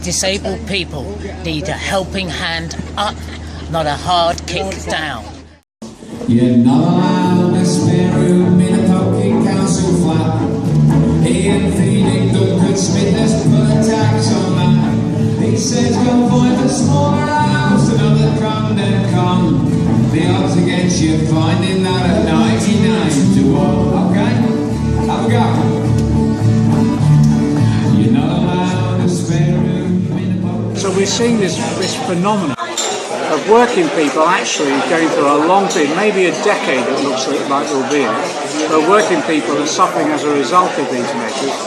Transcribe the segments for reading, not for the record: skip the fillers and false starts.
Disabled people need a helping hand up, not a hard kick down. You're not allowed in a spare room in a poking council flat. Ian feeding Duncan Smith has put a tax on that. He says go find a smaller house, another come then come. The odds against you finding that at 99 to 1. Okay, have a go. You're not allowed a spare room in a poking. So we're seeing this phenomenon of working people actually going through a long period, maybe a decade it looks like will be it, but working people are suffering as a result of these measures,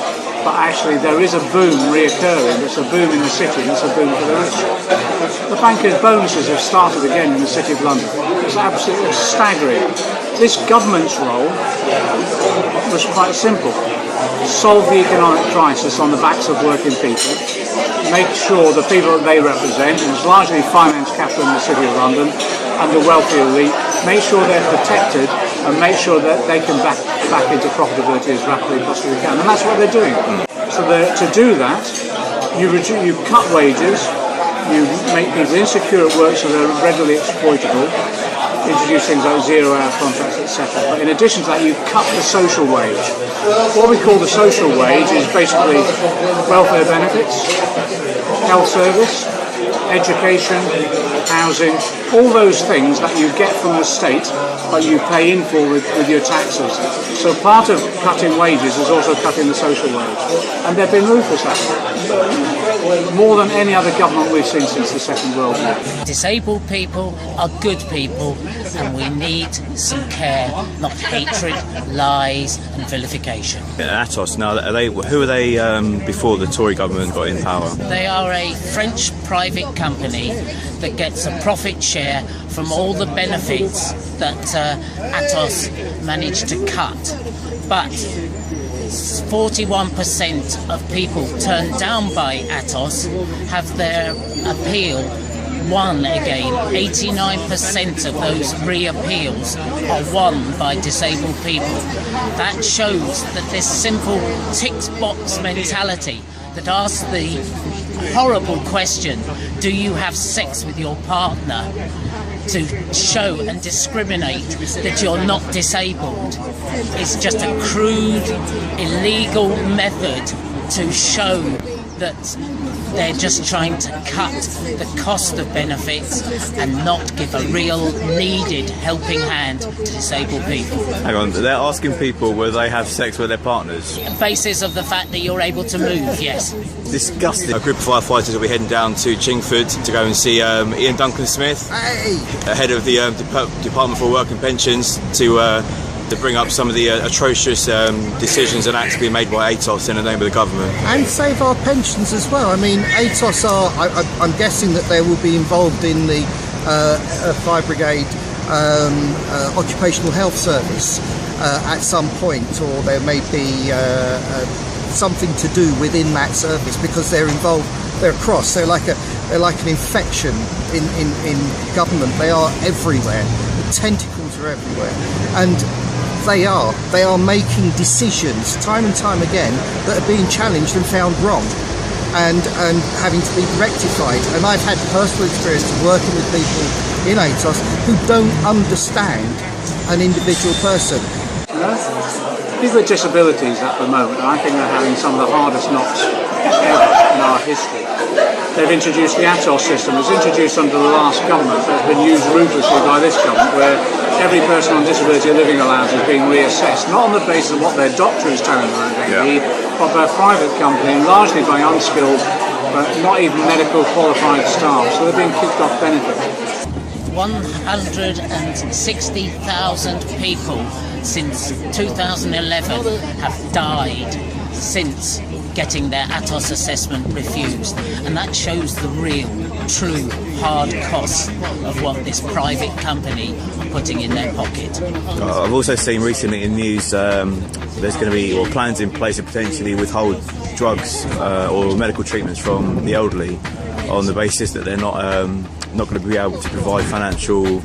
but actually there is a boom reoccurring. It's a boom in the city, and it's a boom for the rich. The bankers' bonuses have started again in the City of London. It's absolutely staggering. This government's role was quite simple. Solve the economic crisis on the backs of working people, make sure the people that they represent, and it's largely finance capital in the City of London and the wealthy elite, make sure they're protected and make sure that they can back into profitability as rapidly as possibly can. And that's what they're doing. So to do that, you cut wages, you make people insecure at work so they're readily exploitable, introduce things like zero-hour contracts, etc. But in addition to that, you cut the social wage. What we call the social wage is basically welfare benefits, health service, education, housing, all those things that you get from the state but you pay in for with your taxes. So part of cutting wages is also cutting the social wage. And they've been ruthless at it. More than any other government we've seen since the Second World War. Disabled people are good people, and we need some care, not hatred, lies and vilification. Atos, now, who are they before the Tory government got in power? They are a French private company that gets a profit share from all the benefits that Atos managed to cut. But 41% of people turned down by Atos have their appeal won again. 89% of those re-appeals are won by disabled people. That shows that this simple tick-box mentality that asks the horrible question, do you have sex with your partner, to show and discriminate that you're not disabled, is just a crude, illegal method to show that they're just trying to cut the cost of benefits and not give a real needed helping hand to disabled people. Hang on, they're asking people whether they have sex with their partners? On the basis of the fact that you're able to move, yes. Disgusting. A group of firefighters will be heading down to Chingford to go and see Ian Duncan Smith, head of the Department for Work and Pensions, to bring up some of the atrocious decisions and acts being made by ATOS in the name of the government. And save our pensions as well. I mean, ATOS I'm guessing that they will be involved in the Fire Brigade Occupational Health Service at some point, or there may be something to do within that service, because they're involved, they're across, they're like an infection in government. They are everywhere. The tentacles are everywhere. And they are making decisions time and time again that are being challenged and found wrong and having to be rectified. And I've had personal experience of working with people in ATOS who don't understand an individual person. People with disabilities at the moment, I think they're having some of the hardest knocks ever in our history. They've introduced the ATOS system. It was introduced under the last government, but it's been used ruthlessly by this government, where every person on disability living allowance is being reassessed, not on the basis of what their doctor is telling them they need, but by a private company, largely by unskilled, but not even medical qualified staff. So they're being kicked off benefits. 160,000 people since 2011 have died since getting their Atos assessment refused, and that shows the real, true, hard costs of what this private company are putting in their pocket. I've also seen recently in news there's going to be plans in place to potentially withhold drugs or medical treatments from the elderly on the basis that they're not going to be able to provide financial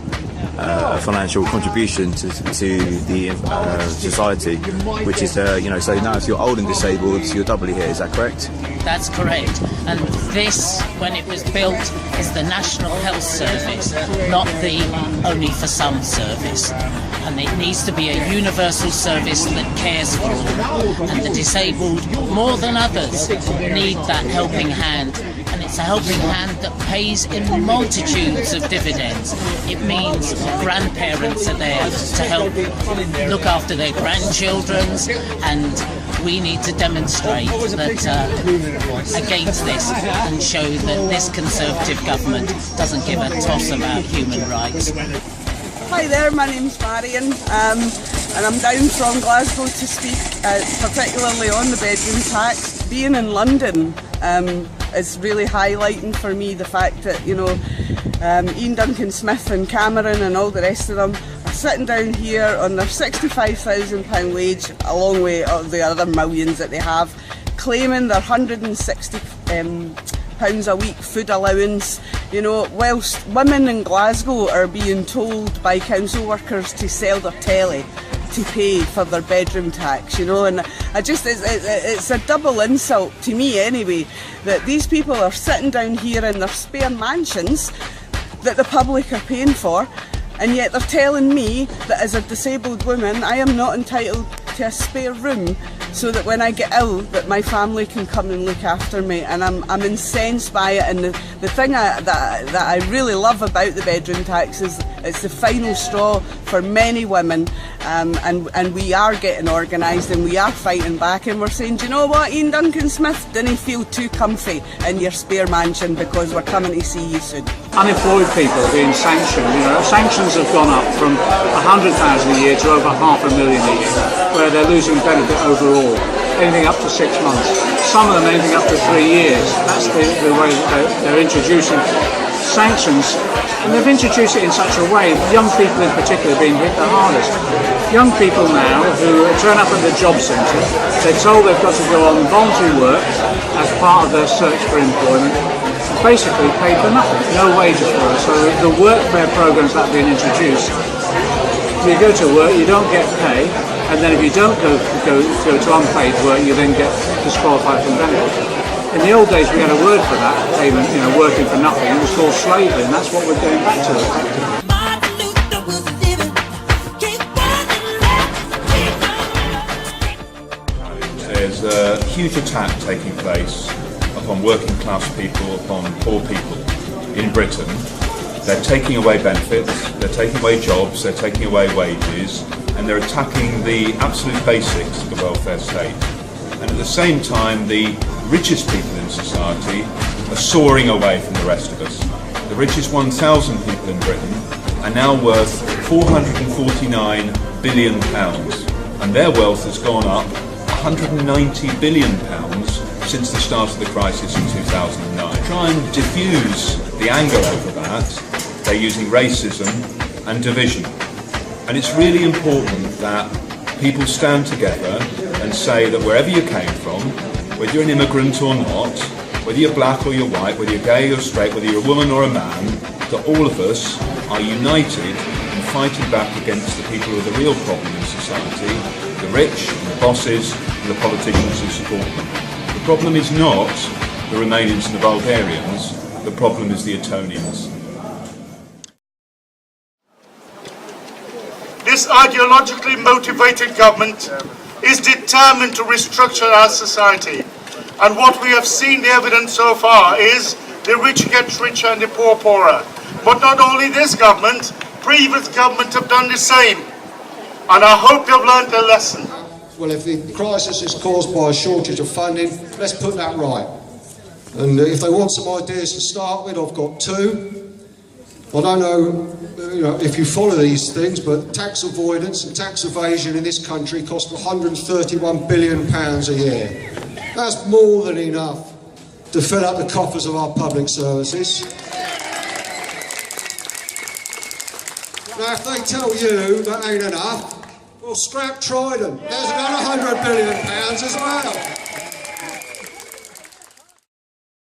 a financial contribution to the society, which is so now if you're old and disabled, you're doubly hit. Is that correct? That's correct. And this, when it was built, is the National Health Service, not the only for some service. And it needs to be a universal service that cares for all. And the disabled, more than others, need that helping hand. And it's a helping hand that pays in multitudes of dividends. It means grandparents are there to help look after their grandchildren, and we need to demonstrate that against this and show that this Conservative government doesn't give a toss about human rights. Hi there, my name's Marion, and I'm down from Glasgow to speak particularly on the bedroom tax. Being in London is really highlighting for me the fact that, Ian Duncan Smith and Cameron and all the rest of them are sitting down here on their £65,000 wage, along with all the other millions that they have, claiming their £160 a week food allowance, whilst women in Glasgow are being told by council workers to sell their telly to pay for their bedroom tax, and it's a double insult to me anyway, that these people are sitting down here in their spare mansions that the public are paying for, and yet they're telling me that as a disabled woman I am not entitled to a spare room so that when I get ill that my family can come and look after me. And I'm incensed by it, and the thing that I really love about the bedroom tax is it's the final straw for many women, and we are getting organised and we are fighting back, and we're saying, do you know what, Ian Duncan Smith, didn't feel too comfy in your spare mansion because we're coming to see you soon. Unemployed people are being sanctioned. Sanctions have gone up from 100,000 a year to over 500,000 a year, where they're losing benefit overall. Anything up to 6 months. Some of them anything up to 3 years. That's the way that they're introducing sanctions, and they've introduced it in such a way that young people in particular are being hit the hardest. Young people now who turn up at the job centre, they're told they've got to go on voluntary work as part of their search for employment, basically paid for nothing, no wages for it. So the workfare programs that have been introduced, you go to work, you don't get pay, and then if you don't go to unpaid work, you then get disqualified from benefits. In the old days we had a word for that payment, working for nothing. It was called slavery, and that's what we're going back to. There's a huge attack taking place upon working class people, upon poor people in Britain. They're taking away benefits, they're taking away jobs, they're taking away wages, and they're attacking the absolute basics of the welfare state. And at the same time, the richest people in society are soaring away from the rest of us. The richest 1,000 people in Britain are now worth £449 billion, and their wealth has gone up £190 billion since the start of the crisis in 2009. To try and diffuse the anger over that, they're using racism and division. And it's really important that people stand together and say that wherever you came from, whether you're an immigrant or not, whether you're black or you're white, whether you're gay or straight, whether you're a woman or a man, that all of us are united in fighting back against the people who are the real problem in society, the rich, and the bosses, and the politicians who support them. The problem is not the Romanians and the Bulgarians, the problem is the Etonians. This ideologically motivated government is determined to restructure our society. And what we have seen, the evidence so far, is the rich get richer and the poor poorer. But not only this government, previous governments have done the same. And I hope they've learned their lesson. Well, if the crisis is caused by a shortage of funding, let's put that right. And if they want some ideas to start with, I've got two. I don't know, if you follow these things, but tax avoidance and tax evasion in this country cost £131 billion a year. That's more than enough to fill up the coffers of our public services. Now, if they tell you that ain't enough, well, scrap Trident. There's another £100 billion as well.